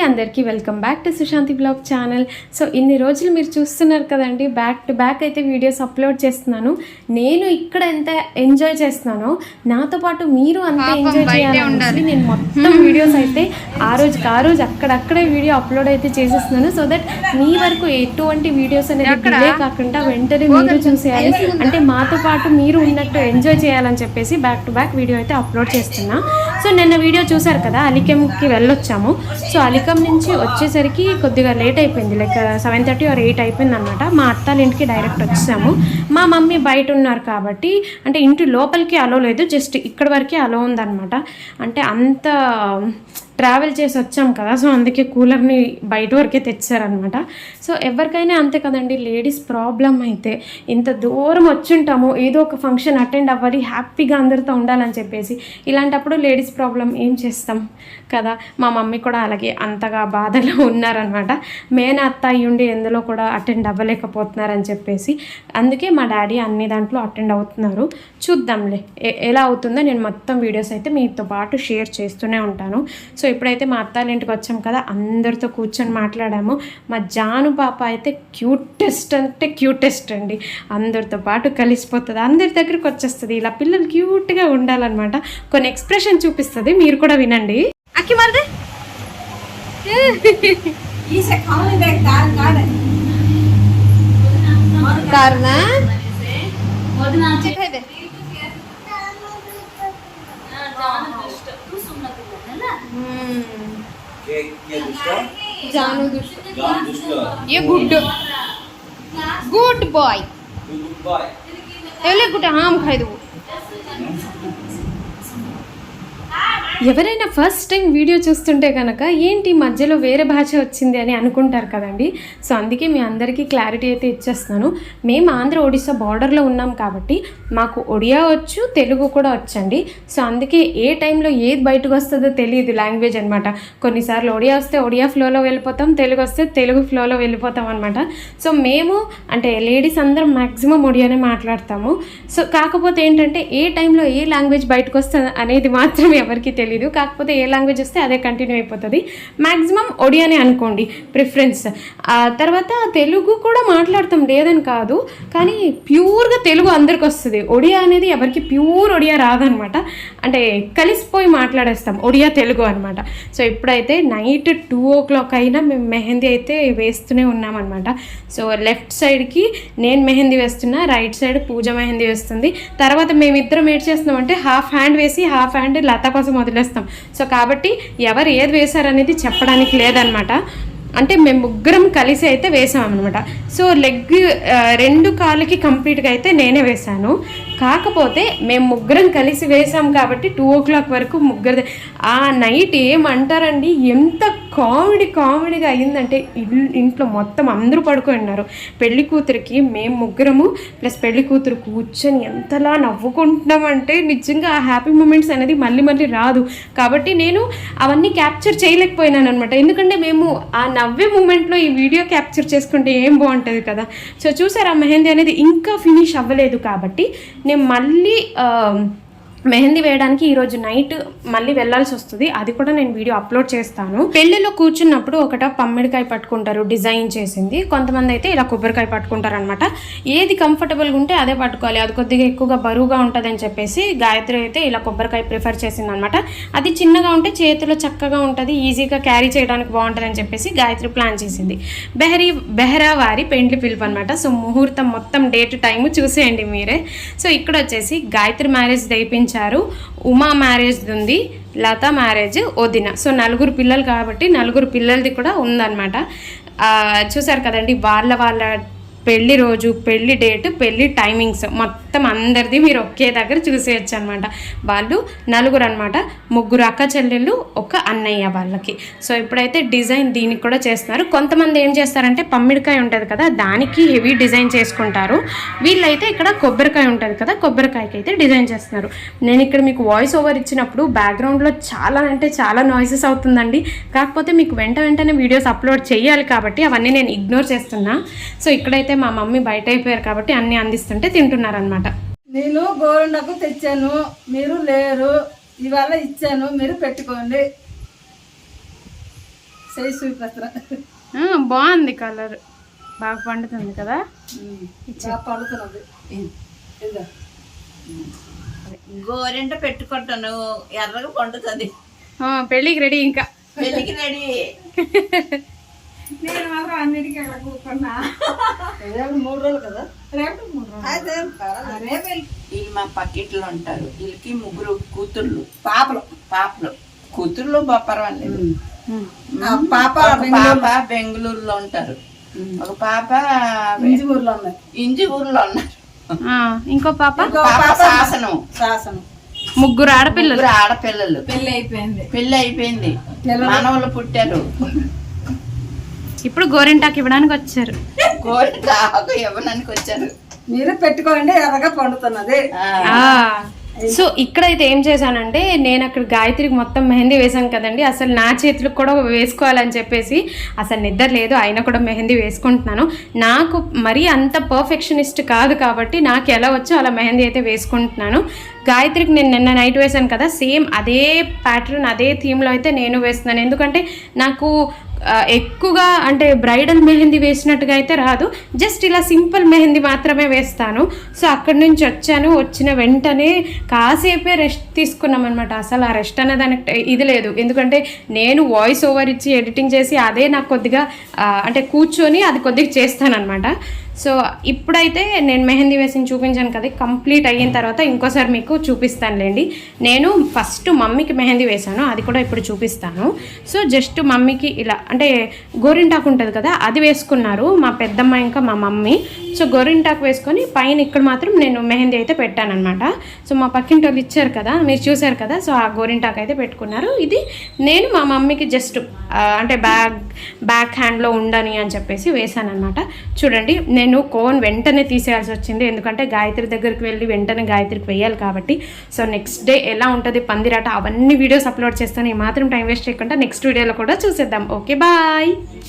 అందరికీ welcome back to Sushanti blog channel. So ఇన్ని రోజులు మీరు చూస్తున్నారు కదండి, బ్యాక్ టు బ్యాక్ అయితే వీడియోస్ అప్లోడ్ చేస్తున్నాను. నేను ఇక్కడ ఎంత ఎంజాయ్ చేస్తున్నానో నాతో పాటు మీరు అంత ఎంజాయ్ చేయాలి. నేను మొత్తం వీడియోస్ అయితే ఆ రోజు అక్కడక్కడే వీడియో అప్లోడ్ అయితే చేసేస్తున్నాను. సో దట్ మీ వరకు ఎటువంటి వీడియోస్ అనేది డిలే కాకుండా వెంటనే మీరు చూసేయాలి, అంటే మాతో పాటు మీరు ఉన్నట్టు ఎంజాయ్ చేయాలని చెప్పేసి బ్యాక్ టు బ్యాక్ వీడియో అయితే అప్లోడ్ చేస్తున్నా. సో నిన్న వీడియో చూసారు కదా, అలికెంకి వెళ్ళొచ్చాము. సో అలికం నుంచి వచ్చేసరికి కొద్దిగా లేట్ అయిపోయింది, లైక్ 7:30 or 8 అయిపోయింది అనమాట. మా అత్తాల ఇంటికి డైరెక్ట్ వచ్చాము. మా మమ్మీ బయట ఉన్నారు కాబట్టి, అంటే ఇంటి లోపలికి అలో లేదు, జస్ట్ ఇక్కడ వరకే అలో ఉందన్నమాట. అంటే అంత ట్రావెల్ చేసి వచ్చాం కదా, సో అందుకే కూలర్ని బయట వరకే తెచ్చారనమాట. సో ఎవరికైనా అంతే కదండి, లేడీస్ ప్రాబ్లం అయితే ఇంత దూరం వచ్చుంటాము, ఏదో ఒక ఫంక్షన్ అటెండ్ అవ్వాలి, హ్యాపీగా అందరితో ఉండాలని చెప్పేసి. ఇలాంటప్పుడు లేడీస్ ప్రాబ్లం ఏం చేస్తాం కదా. మా మమ్మీ కూడా అలాగే అంతగా బాధలో ఉన్నారనమాట. మేన అత్త అయ్యుండి ఎందులో కూడా అటెండ్ అవ్వలేకపోతున్నారని చెప్పేసి. అందుకే మా డాడీ అన్ని దాంట్లో అటెండ్ అవుతున్నారు. చూద్దాంలే ఎలా అవుతుందో, నేను మొత్తం వీడియోస్ అయితే మీతో పాటు షేర్ చేస్తూనే ఉంటాను. సో ఇప్పుడైతే మా అత్తాల ఇంటికి వచ్చాం కదా, అందరితో కూర్చొని మాట్లాడాము. మా జాను పాప అయితే క్యూటెస్ట్ అంటే క్యూటెస్ట్ అండి, అందరితో పాటు కలిసిపోతుంది, అందరి దగ్గరికి వచ్చేస్తుంది. ఇలా పిల్లలు క్యూట్గా ఉండాలన్నమాట. కొన్ని ఎక్స్ప్రెషన్ చూపిస్తుంది, మీరు కూడా వినండి. అక్కి మరిదే కారణా जानू ये गुड बॉय गुड हाँ खाई दो. ఎవరైనా ఫస్ట్ టైం వీడియో చూస్తుంటే కనుక ఏంటి మధ్యలో వేరే భాష వచ్చింది అని అనుకుంటారు కదండి. సో అందుకే మీ అందరికీ క్లారిటీ అయితే ఇచ్చేస్తున్నాను. మేము ఆంధ్ర ఒడిస్సా బార్డర్లో ఉన్నాం కాబట్టి మాకు ఒడియా వచ్చు, తెలుగు కూడా వచ్చండి. సో అందుకే ఏ టైంలో ఏది బయటకు వస్తుందో తెలియదు లాంగ్వేజ్ అనమాట. కొన్నిసార్లు ఒడియా వస్తే ఒడియా ఫ్లోలో వెళ్ళిపోతాం, తెలుగు వస్తే తెలుగు ఫ్లోలో వెళ్ళిపోతాం అనమాట. సో మేము అంటే లేడీస్ అందరం మ్యాక్సిమం ఒడియానే మాట్లాడతాము. సో కాకపోతే ఏంటంటే ఏ టైంలో ఏ లాంగ్వేజ్ బయటకు వస్తుంది అనేది మాత్రం ఎవరికి తెలియదు. కాకపోతే ఏ లాంగ్వేజ్ వస్తే అదే కంటిన్యూ అయిపోతుంది. మ్యాక్సిమం ఒడియానే అనుకోండి ప్రిఫరెన్స్. తర్వాత తెలుగు కూడా మాట్లాడతాం, లేదని కాదు, కానీ ప్యూర్గా తెలుగు అందరికి వస్తుంది. ఒడియా అనేది ఎవరికి ప్యూర్ ఒడియా రాదనమాట, అంటే కలిసిపోయి మాట్లాడేస్తాం ఒడియా తెలుగు అనమాట. సో ఇప్పుడైతే నైట్ 2 o'clock అయినా మేము మెహందీ అయితే వేస్తూనే ఉన్నామన్నమాట. సో లెఫ్ట్ సైడ్కి నేను మెహందీ వేస్తున్నా, రైట్ సైడ్ పూజ మెహందీ వేస్తుంది. తర్వాత మేమిద్దరం ఏడ్ చేస్తున్నామంటే హాఫ్ హ్యాండ్ వేసి హాఫ్ హ్యాండ్ లత కోసం వదిలేస్తాం. సో కాబట్టి ఎవరు ఏది వేశారనేది చెప్పడానికి లేదనమాట. అంటే మేము ముగ్గురం కలిసి అయితే వేసామన్నమాట. సో లెగ్ 2 కాళ్ళకి కంప్లీట్గా అయితే నేనే వేశాను. కాకపోతే మేము ముగ్గురం కలిసి వేసాం కాబట్టి 2 o'clock వరకు ముగ్గురు. ఆ నైట్ ఏమంటారండి, ఎంత కామెడీగా అయ్యిందంటే ఇంట్లో మొత్తం అందరూ పడుకొని ఉన్నారు. పెళ్లి కూతురికి మేము ముగ్గురము ప్లస్ పెళ్లి కూతురు కూర్చొని ఎంతలా నవ్వుకుంటున్నామంటే నిజంగా ఆ హ్యాపీ మూమెంట్స్ అనేది మళ్ళీ రాదు. కాబట్టి నేను అవన్నీ క్యాప్చర్ చేయలేకపోయినాను అనమాట. ఎందుకంటే మేము ఆ నవ్వే మూమెంట్లో ఈ వీడియో క్యాప్చర్ చేసుకుంటే ఏం బాగుంటుంది కదా. సో చూసారా, మెహందీ అనేది ఇంకా ఫినిష్ అవ్వలేదు కాబట్టి నేను మళ్ళీ మెహందీ వేయడానికి ఈరోజు నైట్ మళ్ళీ వెళ్ళాల్సి వస్తుంది. అది కూడా నేను వీడియో అప్లోడ్ చేస్తాను. పెళ్లిలో కూర్చున్నప్పుడు ఒకట పమ్మిడికాయ పట్టుకుంటారు డిజైన్ చేసింది, కొంతమంది అయితే ఇలా కొబ్బరికాయ పట్టుకుంటారు అనమాట. ఏది కంఫర్టబుల్గా ఉంటే అదే పట్టుకోవాలి, అది కొద్దిగా ఎక్కువగా బరువుగా ఉంటుంది అని చెప్పేసి గాయత్రి అయితే ఇలా కొబ్బరికాయ ప్రిఫర్ చేసింది అనమాట. అది చిన్నగా ఉంటే చేతిలో చక్కగా ఉంటుంది, ఈజీగా క్యారీ చేయడానికి బాగుంటుంది అని చెప్పేసి గాయత్రి ప్లాన్ చేసింది. బెహరా వారి పెండ్లి పిలుపు అనమాట. సో ముహూర్తం మొత్తం డేట్ టైము చూసేయండి మీరే. సో ఇక్కడ వచ్చేసి గాయత్రి మ్యారేజ్ దైపించారు, ఉమా మ్యారేజ్ ఉంది, లత మ్యారేజ్, వదిన. సో 4 పిల్లలు కాబట్టి 4 పిల్లలది కూడా ఉందన్నమాట. చూసారు కదండి, వాళ్ళ పెళ్లి రోజు, పెళ్లి డేట్, పెళ్లి టైమింగ్స్ మొత్తం అందరిది మీరు ఒకే దగ్గర చూసేయచ్చు అనమాట. వాళ్ళు 4 అనమాట, 3 అక్క చెల్లెళ్ళు, 1 అన్నయ్య వాళ్ళకి. సో ఇప్పుడైతే డిజైన్ దీనికి కూడా చేస్తున్నారు. కొంతమంది ఏం చేస్తారంటే పమ్మిడికాయ ఉంటుంది కదా, దానికి హెవీ డిజైన్ చేసుకుంటారు. వీళ్ళైతే ఇక్కడ కొబ్బరికాయ ఉంటుంది కదా, కొబ్బరికాయకి అయితే డిజైన్ చేస్తున్నారు. నేను ఇక్కడ మీకు వాయిస్ ఓవర్ ఇచ్చినప్పుడు బ్యాక్గ్రౌండ్లో చాలా అంటే చాలా నాయిసెస్ అవుతుందండి. కాకపోతే మీకు వెంటనే వీడియోస్ అప్లోడ్ చేయాలి కాబట్టి అవన్నీ నేను ఇగ్నోర్ చేస్తున్నా. సో ఇక్కడైతే మా మమ్మీ బయట అయిపోయారు కాబట్టి అన్నీ అందిస్తుంటే తింటున్నారనమాట. నేను గోరుండకు తెచ్చాను, మీరు లేరు, ఇవాళ ఇచ్చాను, మీరు పెట్టుకోండి. చేసి చూపిస్తున్నా. బాగుంది కలర్, బాగా పండుతుంది కదా. బాగా పండుతున్నది. ఇదిగో. గోరింట పెట్టుకుంటాను, ఎర్రగా పండుతుంది. పెళ్ళికి రెడీ ఇంకా. పెళ్ళికి రెడీ. నేను మాత్రం అన్నిటికీ అక్కడ కూర్చున్నా. రేపు 3 రోజులు కదా. రేపు 3 రోజులు. రేపు వీళ్ళు మా పక్కింట్లో ఉంటారు. వీళ్ళకి 3 కూతుర్లు, పాపలు. కూతుర్లు పర్వాలేదు. పాప బెంగళూరులో ఉంటారు. ఒక పాప ఇంజూరులో ఉన్నాయి. ఇంజూరులో ఉన్నారు. ఇంకో పాప శాసనం. 3 ఆడపిల్లలు. ఆడపిల్లలు. పెళ్లి అయిపోయింది. మనవలు పుట్టారు. ఇప్పుడు గోరింటాకు ఇవ్వడానికి వచ్చారు. గోరింటాకు ఇవ్వడానికి వచ్చారు. మీరు పెట్టుకోండి, ఎర్రగా పండుతున్నది. సో ఇక్కడైతే ఏం చేశానంటే, నేను అక్కడ గాయత్రికి మొత్తం మెహందీ వేసాను కదండి, అసలు నా చేతులకు కూడా వేసుకోవాలని చెప్పేసి అసలు నిద్ర లేదు, అయినా కూడా మెహందీ వేసుకుంటున్నాను. నాకు మరీ అంత పర్ఫెక్షనిస్ట్ కాదు కాబట్టి నాకు ఎలా వచ్చో అలా మెహందీ అయితే వేసుకుంటున్నాను. గాయత్రికి నేను నిన్న నైట్ వేసాను కదా, సేమ్ అదే ప్యాటర్న్ అదే థీమ్లో అయితే నేను వేస్తున్నాను. ఎందుకంటే నాకు ఎక్కువగా అంటే బ్రైడల్ మెహందీ వేసినట్టుగా అయితే రాదు, జస్ట్ ఇలా సింపుల్ మెహందీ మాత్రమే వేస్తాను. సో అక్కడి నుంచి వచ్చాను, వచ్చిన వెంటనే కాసేపే రెస్ట్ తీసుకున్నాం అనమాట. అసలు ఆ రెస్ట్ అనే దానికి ఇది లేదు, ఎందుకంటే నేను వాయిస్ ఓవర్ ఇచ్చి ఎడిటింగ్ చేసి అదే నాకు కొద్దిగా అంటే కూర్చొని అది కొద్దిగా చేస్తానన్నమాట. సో ఇప్పుడైతే నేను మెహందీ వేసి చూపించాను కదా, కంప్లీట్ అయిన తర్వాత ఇంకోసారి మీకు చూపిస్తానులేండి. నేను ఫస్ట్ మమ్మీకి మెహందీ వేశాను, అది కూడా ఇప్పుడు చూపిస్తాను. సో జస్ట్ మమ్మీకి ఇలా అంటే గోరింటాకు ఉంటుంది కదా, అది వేసుకున్నారు మా పెద్దమ్మ ఇంకా మా మమ్మీ. సో గోరింటాకు వేసుకొని పైన ఇక్కడ మాత్రం నేను మెహందీ అయితే పెట్టానన్నమాట. సో మా పక్కింటి వాళ్ళు ఇచ్చారు కదా, మీరు చూసారు కదా, సో ఆ గోరింటాకు అయితే పెట్టుకున్నారు. ఇది నేను మా మమ్మీకి జస్ట్ అంటే బ్యాక్ హ్యాండ్లో ఉండని అని చెప్పేసి వేసాను అనమాట. చూడండి, నేను కోన్ వెంటనే తీసేయాల్సి వచ్చింది, ఎందుకంటే గాయత్రి దగ్గరికి వెళ్ళి వెంటనే గాయత్రికి వేయాలి కాబట్టి. సో నెక్స్ట్ డే ఎలా ఉంటుంది పందిరాట అవన్నీ వీడియోస్ అప్లోడ్ చేస్తాను. ఈ మాత్రం టైం వేస్ట్ చేయకుండా నెక్స్ట్ వీడియోలో కూడా చూసేద్దాం. Okay, bye.